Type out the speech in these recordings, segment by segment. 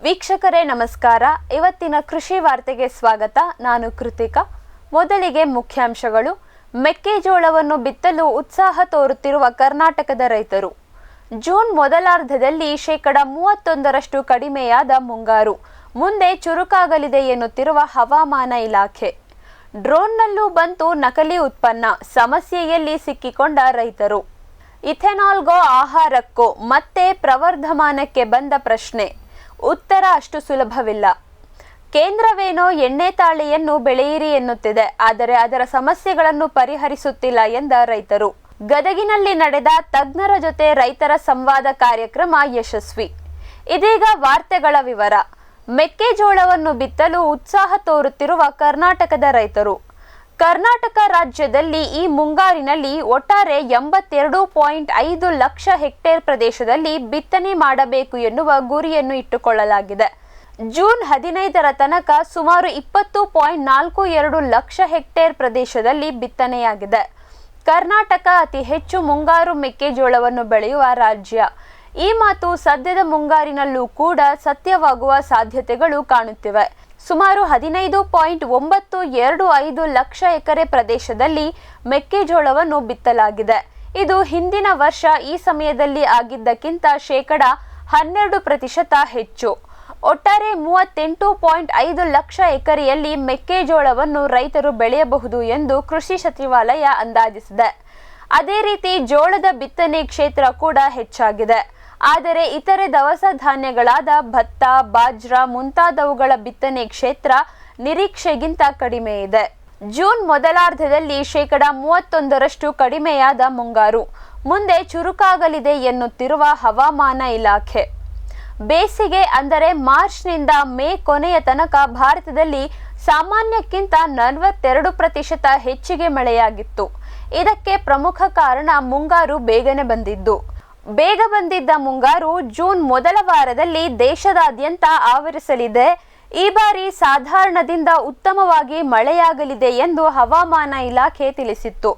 ವೀಕ್ಷಕರೇ ನಮಸ್ಕಾರ. ಇವತ್ತಿನ ಕೃಷಿ ವಾರ್ತೆಗೆ ಸ್ವಾಗತ. ನಾನು ಕೃತಿಕಾ. ಮೊದಲಿಗೆ ಮುಖ್ಯಾಂಶಗಳು. ಮೆಕ್ಕೆಜೋಳವನ್ನು ಬಿತ್ತಲು ಉತ್ಸಾಹ ತೋರುತ್ತಿರುವ ಕರ್ನಾಟಕದ ರೈತರು. ಜೂನ್ ಮೊದಲಾರ್ಧದಲ್ಲಿ 31% ಕಡಿಮೆಯಾದ ಮುಂಗಾರು ಮುಂದೆ ಚುರುಕಾಗಲಿದೆ ಎನ್ನುತ್ತಿರುವ ಹವಾಮಾನ ಇಲಾಖೆ. ಡ್ರೋನ್ನಲ್ಲೂ ಬಂತು ನಕಲಿ ಉತ್ಪನ್ನ, ಸಮಸ್ಯೆಯಲ್ಲಿ ಸಿಕ್ಕಿಕೊಂಡ ರೈತರು. ಇಥೆನಾಲ್ಗೋ ಆಹಾರಕ್ಕೋ ಮತ್ತೆ ಪ್ರವರ್ಧಮಾನಕ್ಕೆ ಬಂದ ಪ್ರಶ್ನೆ, ಉತ್ತರ ಅಷ್ಟು ಸುಲಭವಿಲ್ಲ. ಕೇಂದ್ರವೇನೋ ಎಣ್ಣೆ ತಾಳೆಯನ್ನು ಬೆಳೆಯಿರಿ ಎನ್ನುತ್ತಿದೆ, ಆದರೆ ಅದರ ಸಮಸ್ಯೆಗಳನ್ನು ಪರಿಹರಿಸುತ್ತಿಲ್ಲ ಎಂದ ರೈತರು. ಗದಗಿನಲ್ಲಿ ನಡೆದ ತಜ್ಞರ ಜೊತೆ ರೈತರ ಸಂವಾದ ಕಾರ್ಯಕ್ರಮ ಯಶಸ್ವಿ. ಇದೀಗ ವಾರ್ತೆಗಳ ವಿವರ. ಮೆಕ್ಕೆಜೋಳವನ್ನು ಬಿತ್ತಲು ಉತ್ಸಾಹ ತೋರುತ್ತಿರುವ ಕರ್ನಾಟಕದ ರೈತರು. ಕರ್ನಾಟಕ ರಾಜ್ಯದಲ್ಲಿ ಈ ಮುಂಗಾರಿನಲ್ಲಿ ಒಟ್ಟಾರೆ 82.5 ಲಕ್ಷ ಹೆಕ್ಟೇರ್ ಪ್ರದೇಶದಲ್ಲಿ ಬಿತ್ತನೆ ಮಾಡಬೇಕು ಎನ್ನುವ ಗುರಿಯನ್ನು ಇಟ್ಟುಕೊಳ್ಳಲಾಗಿದೆ. ಜೂನ್ 15ರ ತನಕ ಸುಮಾರು 20.42 ಲಕ್ಷ ಹೆಕ್ಟೇರ್ ಪ್ರದೇಶದಲ್ಲಿ ಬಿತ್ತನೆಯಾಗಿದೆ. ಕರ್ನಾಟಕ ಅತಿ ಹೆಚ್ಚು ಮುಂಗಾರು ಮೆಕ್ಕೆಜೋಳವನ್ನು ಬೆಳೆಯುವ ರಾಜ್ಯ. ಈ ಮಾತು ಸದ್ಯದ ಮುಂಗಾರಿನಲ್ಲೂ ಕೂಡ ಸತ್ಯವಾಗುವ ಸಾಧ್ಯತೆಗಳು ಕಾಣುತ್ತಿವೆ. ಸುಮಾರು 15.925 ಲಕ್ಷ ಎಕರೆ ಪ್ರದೇಶದಲ್ಲಿ ಮೆಕ್ಕೆಜೋಳವನ್ನು ಬಿತ್ತಲಾಗಿದೆ. ಇದು ಹಿಂದಿನ ವರ್ಷ ಈ ಸಮಯದಲ್ಲಿ ಆಗಿದ್ದಕ್ಕಿಂತ 12% ಹೆಚ್ಚು. ಒಟ್ಟಾರೆ 38.5 ಲಕ್ಷ ಎಕರೆಯಲ್ಲಿ ಮೆಕ್ಕೆಜೋಳವನ್ನು ರೈತರು ಬೆಳೆಯಬಹುದು ಎಂದು ಕೃಷಿ ಸಚಿವಾಲಯ ಅಂದಾಜಿಸಿದೆ. ಅದೇ ರೀತಿ ಜೋಳದ ಬಿತ್ತನೆ ಕ್ಷೇತ್ರ ಕೂಡ ಹೆಚ್ಚಾಗಿದೆ. ಆದರೆ ಇತರೆ ದವಸ ಧಾನ್ಯಗಳಾದ ಭತ್ತ, ಬಾಜ್ರಾ ಮುಂತಾದವುಗಳ ಬಿತ್ತನೆ ಕ್ಷೇತ್ರ ನಿರೀಕ್ಷೆಗಿಂತ ಕಡಿಮೆ ಇದೆ. ಜೂನ್ ಮೊದಲಾರ್ಧದಲ್ಲಿ 31% ಕಡಿಮೆಯಾದ ಮುಂಗಾರು ಮುಂದೆ ಚುರುಕಾಗಲಿದೆ ಎನ್ನುತ್ತಿರುವ ಹವಾಮಾನ ಇಲಾಖೆ. ಬೇಸಿಗೆ ಅಂದರೆ ಮಾರ್ಚ್ನಿಂದ ಮೇ ಕೊನೆಯ ತನಕ ಭಾರತದಲ್ಲಿ ಸಾಮಾನ್ಯಕ್ಕಿಂತ 42% ಹೆಚ್ಚಿಗೆ ಮಳೆಯಾಗಿತ್ತು. ಇದಕ್ಕೆ ಪ್ರಮುಖ ಕಾರಣ ಮುಂಗಾರು ಬೇಗನೆ ಬಂದಿದ್ದು. ಬೇಗ ಬಂದಿದ್ದ ಮುಂಗಾರು ಜೂನ್ ಮೊದಲ ವಾರದಲ್ಲಿ ದೇಶದಾದ್ಯಂತ ಆವರಿಸಲಿದೆ. ಈ ಬಾರಿ ಸಾಧಾರಣದಿಂದ ಉತ್ತಮವಾಗಿ ಮಳೆಯಾಗಲಿದೆ ಎಂದು ಹವಾಮಾನ ಇಲಾಖೆ ತಿಳಿಸಿತ್ತು.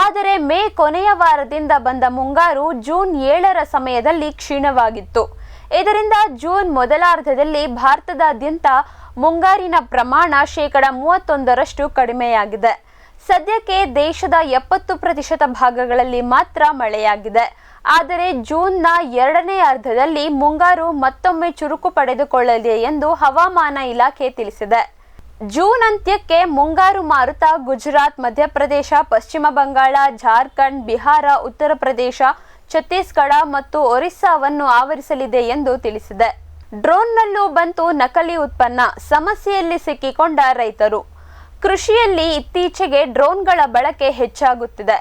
ಆದರೆ ಮೇ ಕೊನೆಯ ವಾರದಿಂದ ಬಂದ ಮುಂಗಾರು ಜೂನ್ 7ರ ಸಮಯದಲ್ಲಿ ಕ್ಷೀಣವಾಗಿತ್ತು. ಇದರಿಂದ ಜೂನ್ ಮೊದಲಾರ್ಧದಲ್ಲಿ ಭಾರತದಾದ್ಯಂತ ಮುಂಗಾರಿನ ಪ್ರಮಾಣ 31% ಕಡಿಮೆಯಾಗಿದೆ. ಸದ್ಯಕ್ಕೆ ದೇಶದ 70% ಭಾಗಗಳಲ್ಲಿ ಮಾತ್ರ ಮಳೆಯಾಗಿದೆ. ಆದರೆ ಜೂನ್ನ 2ನೇ ಅರ್ಧದಲ್ಲಿ ಮುಂಗಾರು ಮತ್ತೊಮ್ಮೆ ಚುರುಕು ಪಡೆದುಕೊಳ್ಳಲಿದೆ ಎಂದು ಹವಾಮಾನ ಇಲಾಖೆ ತಿಳಿಸಿದೆ. ಜೂನ್ ಅಂತ್ಯಕ್ಕೆ ಮುಂಗಾರು ಮಾರುತ ಗುಜರಾತ್, ಮಧ್ಯಪ್ರದೇಶ, ಪಶ್ಚಿಮ ಬಂಗಾಳ, ಜಾರ್ಖಂಡ್, ಬಿಹಾರ, ಉತ್ತರ ಪ್ರದೇಶ, ಛತ್ತೀಸ್ಗಢ ಮತ್ತು ಒರಿಸ್ಸಾವನ್ನು ಆವರಿಸಲಿದೆ ಎಂದು ತಿಳಿಸಿದೆ. ಡ್ರೋನ್ನಲ್ಲೂ ಬಂತು ನಕಲಿ ಉತ್ಪನ್ನ, ಸಮಸ್ಯೆಯಲ್ಲಿ ಸಿಕ್ಕಿಕೊಂಡ ರೈತರು. ಕೃಷಿಯಲ್ಲಿ ಇತ್ತೀಚೆಗೆ ಡ್ರೋನ್ಗಳ ಬಳಕೆ ಹೆಚ್ಚಾಗುತ್ತಿದೆ.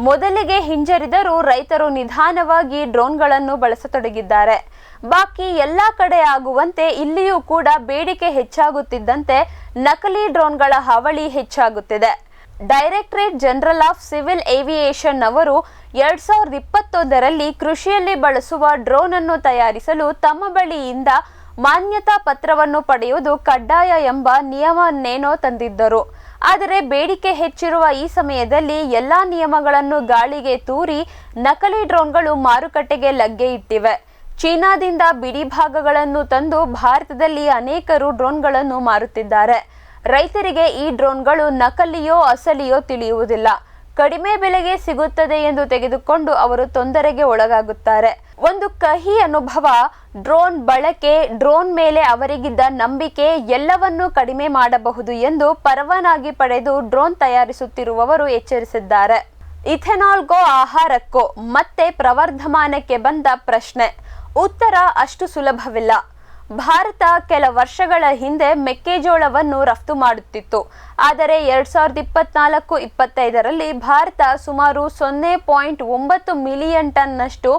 ಮೊದಲಿಗೆ ಹಿಂಜರಿದರೂ ರೈತರು ನಿಧಾನವಾಗಿ ಡ್ರೋನ್ಗಳನ್ನು ಬಳಸತೊಡಗಿದ್ದಾರೆ. ಬಾಕಿ ಎಲ್ಲ ಕಡೆ ಆಗುವಂತೆ ಇಲ್ಲಿಯೂ ಕೂಡ ಬೇಡಿಕೆ ಹೆಚ್ಚಾಗುತ್ತಿದ್ದಂತೆ ನಕಲಿ ಡ್ರೋನ್ಗಳ ಹಾವಳಿ ಹೆಚ್ಚಾಗುತ್ತಿದೆ. Directorate general of civil aviation ಅವರು 2021ರಲ್ಲಿ ಕೃಷಿಯಲ್ಲಿ ಬಳಸುವ ಡ್ರೋನ್ ಅನ್ನು ತಯಾರಿಸಲು ತಮ್ಮ ಬಳಿಯಿಂದ ಮಾನ್ಯತಾ ಪತ್ರವನ್ನು ಪಡೆಯುವುದು ಕಡ್ಡಾಯ ಎಂಬ ನಿಯಮವನ್ನೇನೋ ತಂದಿದ್ದರು. ಆದರೆ ಬೇಡಿಕೆ ಹೆಚ್ಚಿರುವ ಈ ಸಮಯದಲ್ಲಿ ಎಲ್ಲಾ ನಿಯಮಗಳನ್ನು ಗಾಳಿಗೆ ತೂರಿ ನಕಲಿ ಡ್ರೋನ್ಗಳು ಮಾರುಕಟ್ಟೆಗೆ ಲಗ್ಗೆ ಇಟ್ಟಿವೆ. ಚೀನಾದಿಂದ ಬಿಡಿ ಭಾಗಗಳನ್ನು ತಂದು ಭಾರತದಲ್ಲಿ ಅನೇಕರು ಡ್ರೋನ್ಗಳನ್ನು ಮಾರುತ್ತಿದ್ದಾರೆ. ರೈತರಿಗೆ ಈ ಡ್ರೋನ್ಗಳು ನಕಲಿಯೋ ಅಸಲಿಯೋ ತಿಳಿಯುವುದಿಲ್ಲ. ಕಡಿಮೆ ಬೆಲೆಗೆ ಸಿಗುತ್ತದೆ ಎಂದು ತೆಗೆದುಕೊಂಡು ಅವರು ತೊಂದರೆಗೆ ಒಳಗಾಗುತ್ತಾರೆ. ಒಂದು ಕಹಿ ಅನುಭವ. ಡ್ರೋನ್ ಬಳಕೆ, ಡ್ರೋನ್ ಮೇಲೆ ಅವರಿಗಿದ್ದ ನಂಬಿಕೆ ಎಲ್ಲವನ್ನೂ ಕಡಿಮೆ ಮಾಡಬಹುದು ಎಂದು ಪರವಾನಗಿ ಪಡೆದು ಡ್ರೋನ್ ತಯಾರಿಸುತ್ತಿರುವವರು ಎಚ್ಚರಿಸಿದ್ದಾರೆ. ಇಥೆನಾಲ್ಗೋ ಆಹಾರಕ್ಕೋ ಮತ್ತೆ ಪ್ರವರ್ಧಮಾನಕ್ಕೆ ಬಂದ ಪ್ರಶ್ನೆ, ಉತ್ತರ ಅಷ್ಟು ಸುಲಭವಿಲ್ಲ. ಭಾರತ ಕೆಲ ವರ್ಷಗಳ ಹಿಂದೆ ಮೆಕ್ಕೆಜೋಳವನ್ನು ರಫ್ತು ಮಾಡುತ್ತಿತ್ತು. ಆದರೆ 2024-25ರಲ್ಲಿ ಭಾರತ ಸುಮಾರು 0.9 ಮಿಲಿಯನ್ ಟನ್ನಷ್ಟು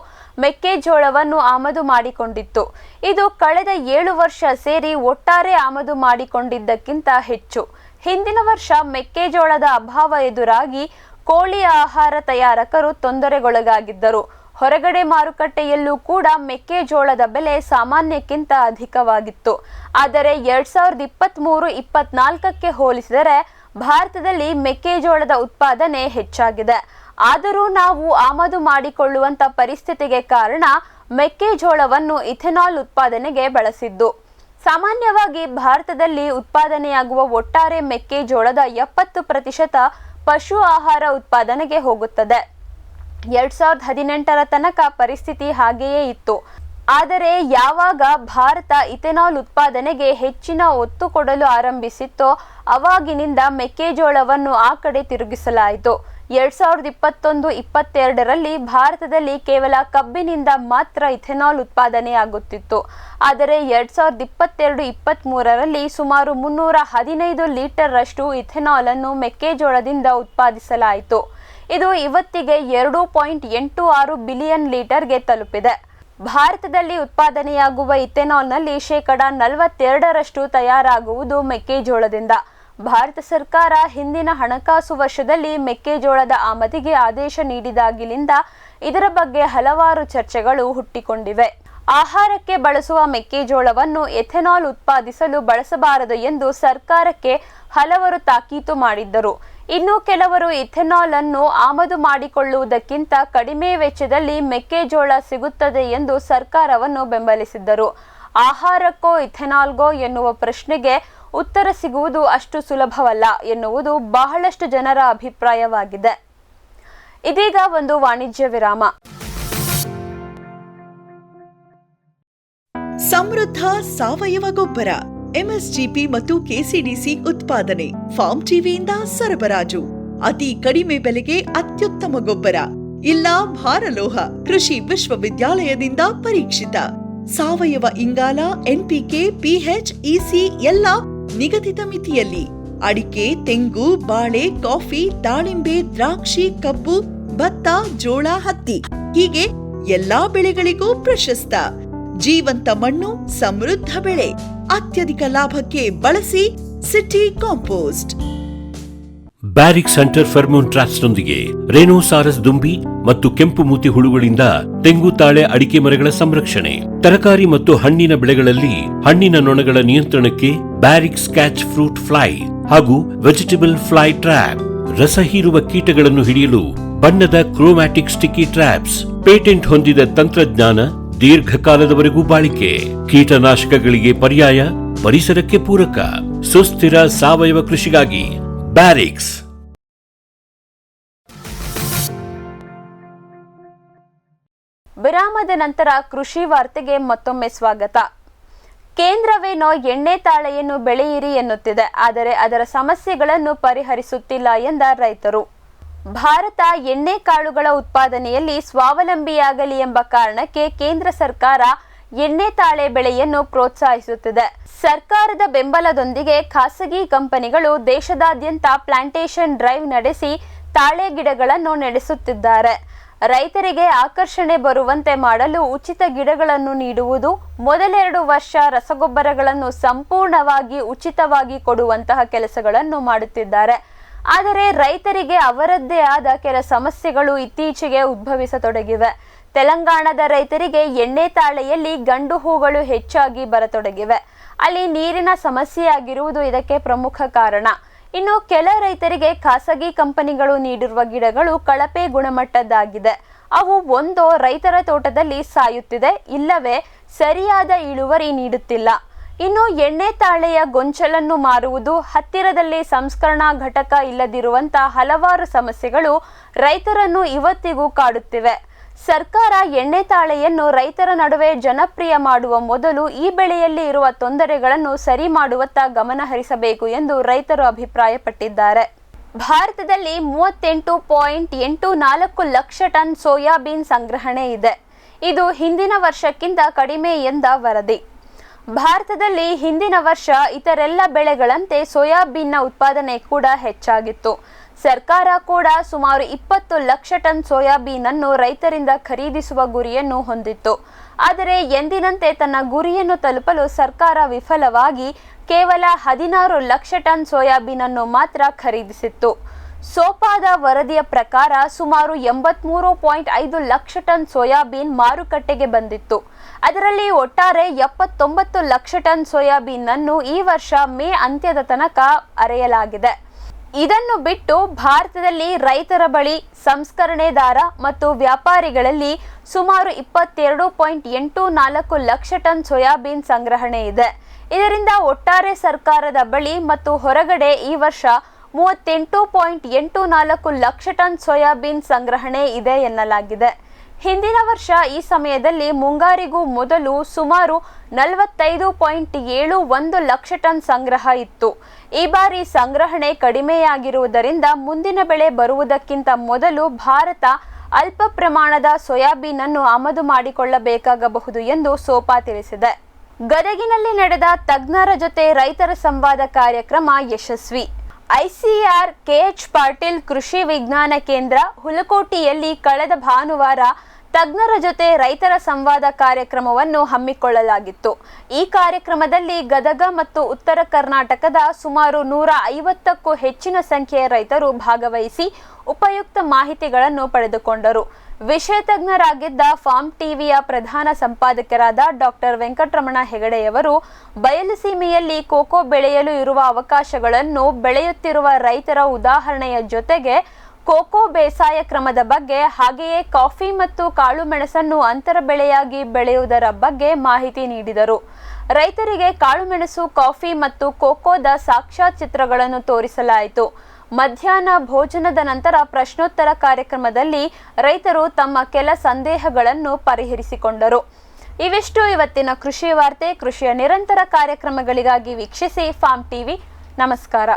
ಮೆಕ್ಕೆಜೋಳವನ್ನು ಆಮದು ಮಾಡಿಕೊಂಡಿತ್ತು. ಇದು ಕಳೆದ 7 ವರ್ಷ ಸೇರಿ ಒಟ್ಟಾರೆ ಆಮದು ಮಾಡಿಕೊಂಡಿದ್ದಕ್ಕಿಂತ ಹೆಚ್ಚು. ಹಿಂದಿನ ವರ್ಷ ಮೆಕ್ಕೆಜೋಳದ ಅಭಾವ ಎದುರಾಗಿ ಕೋಳಿ ಆಹಾರ ತಯಾರಕರು ತೊಂದರೆಗೊಳಗಾಗಿದ್ದರು. ಹೊರಗಡೆ ಮಾರುಕಟ್ಟೆಯಲ್ಲೂ ಕೂಡ ಮೆಕ್ಕೆಜೋಳದ ಬೆಲೆ ಸಾಮಾನ್ಯಕ್ಕಿಂತ ಅಧಿಕವಾಗಿತ್ತು. ಆದರೆ 2023-24ಕ್ಕೆ ಹೋಲಿಸಿದರೆ ಭಾರತದಲ್ಲಿ ಮೆಕ್ಕೆಜೋಳದ ಉತ್ಪಾದನೆ ಹೆಚ್ಚಾಗಿದೆ. ಆದರೂ ನಾವು ಆಮದು ಮಾಡಿಕೊಳ್ಳುವಂತ ಪರಿಸ್ಥಿತಿಗೆ ಕಾರಣ ಮೆಕ್ಕೆಜೋಳವನ್ನು ಇಥೆನಾಲ್ ಉತ್ಪಾದನೆಗೆ ಬಳಸಿದ್ದು. ಸಾಮಾನ್ಯವಾಗಿ ಭಾರತದಲ್ಲಿ ಉತ್ಪಾದನೆಯಾಗುವ ಒಟ್ಟಾರೆ ಮೆಕ್ಕೆಜೋಳದ 70% ಪಶು ಆಹಾರ ಉತ್ಪಾದನೆಗೆ ಹೋಗುತ್ತದೆ. 2018ರ ತನಕ ಪರಿಸ್ಥಿತಿ ಹಾಗೆಯೇ ಇತ್ತು. ಆದರೆ ಯಾವಾಗ ಭಾರತ ಇಥೆನಾಲ್ ಉತ್ಪಾದನೆಗೆ ಹೆಚ್ಚಿನ ಒತ್ತು ಕೊಡಲು ಆರಂಭಿಸಿತ್ತೋ ಅವಾಗಿನಿಂದ ಮೆಕ್ಕೆಜೋಳವನ್ನು ಆ ಕಡೆ ತಿರುಗಿಸಲಾಯಿತು. 2021-22ರಲ್ಲಿ ಭಾರತದಲ್ಲಿ ಕೇವಲ ಕಬ್ಬಿನಿಂದ ಮಾತ್ರ ಇಥೆನಾಲ್ ಉತ್ಪಾದನೆಯಾಗುತ್ತಿತ್ತು. ಆದರೆ 2022-23ರಲ್ಲಿ ಸುಮಾರು 315 ಲೀಟರ್ರಷ್ಟು ಇಥೆನಾಲ್ ಅನ್ನು ಮೆಕ್ಕೆಜೋಳದಿಂದ ಉತ್ಪಾದಿಸಲಾಯಿತು. ಇದು ಇವತ್ತಿಗೆ 2.86 ಬಿಲಿಯನ್ ಲೀಟರ್ಗೆ ತಲುಪಿದೆ. ಭಾರತದಲ್ಲಿ ಉತ್ಪಾದನೆಯಾಗುವ ಇಥೆನಾಲ್ನಲ್ಲಿ 42% ತಯಾರಾಗುವುದು ಮೆಕ್ಕೆಜೋಳದಿಂದ. ಭಾರತ ಸರ್ಕಾರ ಹಿಂದಿನ ಹಣಕಾಸು ವರ್ಷದಲ್ಲಿ ಮೆಕ್ಕೆಜೋಳದ ಆಮದಿಗೆ ಆದೇಶ ನೀಡಿದಾಗಿನಿಂದ ಇದರ ಬಗ್ಗೆ ಹಲವಾರು ಚರ್ಚೆಗಳು ಹುಟ್ಟಿಕೊಂಡಿವೆ. ಆಹಾರಕ್ಕೆ ಬಳಸುವ ಮೆಕ್ಕೆಜೋಳವನ್ನು ಎಥೆನಾಲ್ ಉತ್ಪಾದಿಸಲು ಬಳಸಬಾರದು ಎಂದು ಸರ್ಕಾರಕ್ಕೆ ಹಲವರು ತಾಕೀತು ಮಾಡಿದ್ದರು. ಇನ್ನು ಕೆಲವರು ಇಥೆನಾಲ್ ಅನ್ನು ಆಮದು ಮಾಡಿಕೊಳ್ಳುವುದಕ್ಕಿಂತ ಕಡಿಮೆ ವೆಚ್ಚದಲ್ಲಿ ಮೆಕ್ಕೆಜೋಳ ಸಿಗುತ್ತದೆ ಎಂದು ಸರ್ಕಾರವನ್ನು ಬೆಂಬಲಿಸಿದ್ದರು. ಆಹಾರಕ್ಕೋ ಇಥೆನಾಲ್ಗೋ ಎನ್ನುವ ಪ್ರಶ್ನೆಗೆ ಉತ್ತರ ಸಿಗುವುದು ಅಷ್ಟು ಸುಲಭವಲ್ಲ ಎನ್ನುವುದು ಬಹಳಷ್ಟು ಜನರ ಅಭಿಪ್ರಾಯವಾಗಿದೆ. ಇದೀಗ ಒಂದು ವಾಣಿಜ್ಯ ವಿರಾಮ. ಸಮೃದ್ಧ ಸಾವಯವ ಗೊಬ್ಬರ, ಎಂಎಸ್ಜಿಪಿ ಮತ್ತು ಕೆಸಿಡಿಸಿ ಉತ್ಪಾದನೆ, ಫಾರ್ಮ್ ಟಿವಿಯಿಂದ ಸರಬರಾಜು, ಅತಿ ಕಡಿಮೆ ಬೆಲೆಗೆ ಅತ್ಯುತ್ತಮ ಗೊಬ್ಬರ, ಇಲ್ಲ ಭಾರಲೋಹ, ಕೃಷಿ ವಿಶ್ವವಿದ್ಯಾಲಯದಿಂದ ಪರೀಕ್ಷಿತ ಸಾವಯವ ಇಂಗಾಲ, ಎನ್ಪಿಕೆ, ಪಿಎಚ್, ಇಸಿ ಎಲ್ಲ ನಿಗದಿತ ಮಿತಿಯಲ್ಲಿ. ಅಡಿಕೆ, ತೆಂಗು, ಬಾಳೆ, ಕಾಫಿ, ದಾಳಿಂಬೆ, ದ್ರಾಕ್ಷಿ, ಕಬ್ಬು, ಭತ್ತ, ಜೋಳ, ಹತ್ತಿ ಹೀಗೆ ಎಲ್ಲಾ ಬೆಳೆಗಳಿಗೂ ಪ್ರಶಸ್ತ. ಜೀವಂತ ಮಣ್ಣು, ಸಮೃದ್ಧ ಬೆಳೆ, ಅತ್ಯಧಿಕ ಲಾಭಕ್ಕೆ ಬಳಸಿ ಸಿಟಿ ಕಾಂಪೋಸ್ಟ್. ಬ್ಯಾರಿಕ್ ಸೆಂಟರ್ ಫೆರ್ಮೋನ್ ಟ್ರಾಪ್ಸ್ನೊಂದಿಗೆ ರೇನೋಸಾರಸ್ ದುಂಬಿ ಮತ್ತು ಕೆಂಪು ಮೂತಿ ಹುಳುಗಳಿಂದ ತೆಂಗು, ತಾಳೆ, ಅಡಿಕೆ ಮರಗಳ ಸಂರಕ್ಷಣೆ. ತರಕಾರಿ ಮತ್ತು ಹಣ್ಣಿನ ಬೆಳೆಗಳಲ್ಲಿ ಹಣ್ಣಿನ ನೊಣಗಳ ನಿಯಂತ್ರಣಕ್ಕೆ ಬ್ಯಾರಿಕ್ ಸ್ಕ್ಯಾಚ್ ಫ್ರೂಟ್ ಫ್ಲೈ ಹಾಗೂ ವೆಜಿಟೇಬಲ್ ಫ್ಲೈ ಟ್ರ್ಯಾಪ್. ರಸ ಹೀರುವ ಕೀಟಗಳನ್ನು ಹಿಡಿಯಲು ಬಣ್ಣದ ಕ್ರೋಮ್ಯಾಟಿಕ್ ಸ್ಟಿಕ್ಕಿ ಟ್ರ್ಯಾಪ್ಸ್. ಪೇಟೆಂಟ್ ಹೊಂದಿದ ತಂತ್ರಜ್ಞಾನ, ದೀರ್ಘಕಾಲದವರೆಗೂ ಬಾಳಿಕೆ. ಕೀಟನಾಶಕಗಳಿಗೆ ಪರ್ಯಾಯ, ಪರಿಸರಕ್ಕೆ ಪೂರಕ. ಸುಸ್ಥಿರ ಸಾವಯವ ಕೃಷಿಗಾಗಿ ಬ್ಯಾರಿಕ್ಸ್. ವಿರಾಮದ ನಂತರ ಕೃಷಿ ವಾರ್ತೆಗೆ ಮತ್ತೊಮ್ಮೆ ಸ್ವಾಗತ. ಕೇಂದ್ರವೇನೋ ಎಣ್ಣೆ ತಾಳೆಯನ್ನು ಬೆಳೆಯಿರಿ ಎನ್ನುತ್ತಿದೆ, ಆದರೆ ಅದರ ಸಮಸ್ಯೆಗಳನ್ನು ಪರಿಹರಿಸುತ್ತಿಲ್ಲ ಎಂದ ರೈತರು. ಭಾರತ ಎಣ್ಣೆ ಕಾಳುಗಳ ಉತ್ಪಾದನೆಯಲ್ಲಿ ಸ್ವಾವಲಂಬಿಯಾಗಲಿ ಎಂಬ ಕಾರಣಕ್ಕೆ ಕೇಂದ್ರ ಸರ್ಕಾರ ಎಣ್ಣೆ ತಾಳೆ ಬೆಳೆಯನ್ನು ಪ್ರೋತ್ಸಾಹಿಸುತ್ತಿದೆ. ಸರ್ಕಾರದ ಬೆಂಬಲದೊಂದಿಗೆ ಖಾಸಗಿ ಕಂಪನಿಗಳು ದೇಶದಾದ್ಯಂತ ಪ್ಲಾಂಟೇಶನ್ ಡ್ರೈವ್ ನಡೆಸಿ ತಾಳೆ ಗಿಡಗಳನ್ನು ನೆಡೆಸುತ್ತಿದ್ದಾರೆ. ರೈತರಿಗೆ ಆಕರ್ಷಣೆ ಬರುವಂತೆ ಮಾಡಲು ಉಚಿತ ಗಿಡಗಳನ್ನು ನೀಡುವುದು, ಮೊದಲೆರಡು ವರ್ಷ ರಸಗೊಬ್ಬರಗಳನ್ನು ಸಂಪೂರ್ಣವಾಗಿ ಉಚಿತವಾಗಿ ಕೊಡುವಂತಹ ಕೆಲಸಗಳನ್ನು ಮಾಡುತ್ತಿದ್ದಾರೆ. ಆದರೆ ರೈತರಿಗೆ ಅವರದ್ದೇ ಆದ ಕೆಲ ಸಮಸ್ಯೆಗಳು ಇತ್ತೀಚೆಗೆ ಉದ್ಭವಿಸತೊಡಗಿವೆ. ತೆಲಂಗಾಣದ ರೈತರಿಗೆ ಎಣ್ಣೆ ತಾಳೆಯಲ್ಲಿ ಗಂಡು ಹೂಗಳು ಹೆಚ್ಚಾಗಿ ಬರತೊಡಗಿವೆ. ಅಲ್ಲಿ ನೀರಿನ ಸಮಸ್ಯೆಯಾಗಿರುವುದು ಇದಕ್ಕೆ ಪ್ರಮುಖ ಕಾರಣ. ಇನ್ನು ಕೆಲ ರೈತರಿಗೆ ಖಾಸಗಿ ಕಂಪನಿಗಳು ನೀಡಿರುವ ಗಿಡಗಳು ಕಳಪೆ ಗುಣಮಟ್ಟದ್ದಾಗಿದೆ. ಅವು ಒಂದೋ ರೈತರ ತೋಟದಲ್ಲಿ ಸಾಯುತ್ತಿದೆ, ಇಲ್ಲವೇ ಸರಿಯಾದ ಇಳುವರಿ ನೀಡುತ್ತಿಲ್ಲ. ಇನ್ನು ಎಣ್ಣೆ ತಾಳೆಯ ಗೊಂಚಲನ್ನು ಮಾರುವುದು, ಹತ್ತಿರದಲ್ಲಿ ಸಂಸ್ಕರಣಾ ಘಟಕ ಇಲ್ಲದಿರುವಂತಹ ಹಲವಾರು ಸಮಸ್ಯೆಗಳು ರೈತರನ್ನು ಇವತ್ತಿಗೂ ಕಾಡುತ್ತಿವೆ. ಸರ್ಕಾರ ಎಣ್ಣೆ ತಾಳೆಯನ್ನು ರೈತರ ನಡುವೆ ಜನಪ್ರಿಯ ಮಾಡುವ ಮೊದಲು ಈ ಬೆಳೆಯಲ್ಲಿ ಇರುವ ತೊಂದರೆಗಳನ್ನು ಸರಿ ಮಾಡುವತ್ತ ಗಮನ ಹರಿಸಬೇಕು ಎಂದು ರೈತರು ಅಭಿಪ್ರಾಯಪಟ್ಟಿದ್ದಾರೆ. ಭಾರತದಲ್ಲಿ 38.84 ಲಕ್ಷ ಟನ್ ಸೋಯಾಬೀನ್ ಸಂಗ್ರಹಣೆ ಇದೆ. ಇದು ಹಿಂದಿನ ವರ್ಷಕ್ಕಿಂತ ಕಡಿಮೆ ಎಂದ ವರದಿ. ಭಾರತದಲ್ಲಿ ಹಿಂದಿನ ವರ್ಷ ಇತರೆಲ್ಲ ಬೆಳೆಗಳಂತೆ ಸೋಯಾಬೀನ್ನ ಉತ್ಪಾದನೆ ಕೂಡ ಹೆಚ್ಚಾಗಿತ್ತು. ಸರ್ಕಾರ ಕೂಡ ಸುಮಾರು 20 ಲಕ್ಷ ಟನ್ ಸೋಯಾಬೀನ್ ಅನ್ನು ರೈತರಿಂದ ಖರೀದಿಸುವ ಗುರಿಯನ್ನು ಹೊಂದಿತ್ತು. ಆದರೆ ಎಂದಿನಂತೆ ತನ್ನ ಗುರಿಯನ್ನು ತಲುಪಲು ಸರ್ಕಾರ ವಿಫಲವಾಗಿ ಕೇವಲ 16 ಲಕ್ಷ ಟನ್ ಸೋಯಾಬೀನ್ ಅನ್ನು ಮಾತ್ರ ಖರೀದಿಸಿತ್ತು. ಸೋಪಾದ ವರದಿಯ ಪ್ರಕಾರ ಸುಮಾರು 83.5 ಲಕ್ಷ ಟನ್ ಸೋಯಾಬೀನ್ ಮಾರುಕಟ್ಟೆಗೆ ಬಂದಿತ್ತು. ಅದರಲ್ಲಿ ಒಟ್ಟಾರೆ 79 ಲಕ್ಷ ಟನ್ ಸೋಯಾಬೀನ್ ಅನ್ನು ಈ ವರ್ಷ ಮೇ ಅಂತ್ಯದ ತನಕ ಅರೆಯಲಾಗಿದೆ. ಇದನ್ನು ಬಿಟ್ಟು ಭಾರತದಲ್ಲಿ ರೈತರ ಬಳಿ, ಸಂಸ್ಕರಣೆದಾರ ಮತ್ತು ವ್ಯಾಪಾರಿಗಳಲ್ಲಿ ಸುಮಾರು 22.84 ಲಕ್ಷ ಟನ್ ಸೋಯಾಬೀನ್ ಸಂಗ್ರಹಣೆ ಇದೆ. ಇದರಿಂದ ಒಟ್ಟಾರೆ ಸರ್ಕಾರದ ಬಳಿ ಮತ್ತು ಹೊರಗಡೆ ಈ ವರ್ಷ 38.84 ಲಕ್ಷ ಟನ್ ಸೋಯಾಬೀನ್ ಸಂಗ್ರಹಣೆ ಇದೆ ಎನ್ನಲಾಗಿದೆ. ಹಿಂದಿನ ವರ್ಷ ಈ ಸಮಯದಲ್ಲಿ ಮುಂಗಾರಿಗೂ ಮೊದಲು ಸುಮಾರು 45.71 ಲಕ್ಷ ಟನ್ ಸಂಗ್ರಹ ಇತ್ತು. ಈ ಬಾರಿ ಸಂಗ್ರಹಣೆ ಕಡಿಮೆಯಾಗಿರುವುದರಿಂದ ಮುಂದಿನ ಬೆಳೆ ಬರುವುದಕ್ಕಿಂತ ಮೊದಲು ಭಾರತ ಅಲ್ಪ ಪ್ರಮಾಣದ ಸೋಯಾಬೀನ್ ಅನ್ನು ಆಮದು ಮಾಡಿಕೊಳ್ಳಬೇಕಾಗಬಹುದು ಎಂದು ಸೋಪಾ ತಿಳಿಸಿದೆ. ಗದಗಿನಲ್ಲಿ ನಡೆದ ತಜ್ಞರ ಜೊತೆ ರೈತರ ಸಂವಾದ ಕಾರ್ಯಕ್ರಮ ಯಶಸ್ವಿ. ಐಸಿಆರ್ ಕೆಎಚ್ ಪಾಟೀಲ್ ಕೃಷಿ ವಿಜ್ಞಾನ ಕೇಂದ್ರ ಹುಲಕೋಟಿಯಲ್ಲಿ ಕಳೆದ ಭಾನುವಾರ ತಜ್ಞರ ಜೊತೆ ರೈತರ ಸಂವಾದ ಕಾರ್ಯಕ್ರಮವನ್ನು ಹಮ್ಮಿಕೊಳ್ಳಲಾಗಿತ್ತು. ಈ ಕಾರ್ಯಕ್ರಮದಲ್ಲಿ ಗದಗ ಮತ್ತು ಉತ್ತರ ಕರ್ನಾಟಕದ ಸುಮಾರು 150ಕ್ಕೂ ಹೆಚ್ಚಿನ ಸಂಖ್ಯೆಯ ರೈತರು ಭಾಗವಹಿಸಿ ಉಪಯುಕ್ತ ಮಾಹಿತಿಗಳನ್ನು ಪಡೆದುಕೊಂಡರು. ವಿಷಯ ತಜ್ಞರಾಗಿದ್ದ ಫಾರ್ಮ್ ಟಿವಿಯ ಪ್ರಧಾನ ಸಂಪಾದಕರಾದ ಡಾಕ್ಟರ್ ವೆಂಕಟರಮಣ ಹೆಗಡೆಯವರು ಬಯಲುಸೀಮೆಯಲ್ಲಿ ಕೋಕೋ ಬೆಳೆಯಲು ಇರುವ ಅವಕಾಶಗಳನ್ನು, ಬೆಳೆಯುತ್ತಿರುವ ರೈತರ ಉದಾಹರಣೆಯ ಜೊತೆಗೆ ಕೋಕೋ ಬೇಸಾಯ ಕ್ರಮದ ಬಗ್ಗೆ, ಹಾಗೆಯೇ ಕಾಫಿ ಮತ್ತು ಕಾಳು ಮೆಣಸನ್ನು ಅಂತರ ಬೆಳೆಯಾಗಿ ಬೆಳೆಯುವುದರ ಬಗ್ಗೆ ಮಾಹಿತಿ ನೀಡಿದರು. ರೈತರಿಗೆ ಕಾಳುಮೆಣಸು, ಕಾಫಿ ಮತ್ತು ಕೋಕೋದ ಸಾಕ್ಷಾತ್ ಚಿತ್ರಗಳನ್ನು ತೋರಿಸಲಾಯಿತು. ಮಧ್ಯಾಹ್ನ ಭೋಜನದ ನಂತರ ಪ್ರಶ್ನೋತ್ತರ ಕಾರ್ಯಕ್ರಮದಲ್ಲಿ ರೈತರು ತಮ್ಮ ಕೆಲ ಸಂದೇಹಗಳನ್ನು ಪರಿಹರಿಸಿಕೊಂಡರು. ಇವಿಷ್ಟು ಇವತ್ತಿನ ಕೃಷಿ ವಾರ್ತೆ. ಕೃಷಿಯ ನಿರಂತರ ಕಾರ್ಯಕ್ರಮಗಳಿಗಾಗಿ ವೀಕ್ಷಿಸಿ ಫಾರ್ಮ್ ಟಿವಿ. ನಮಸ್ಕಾರ.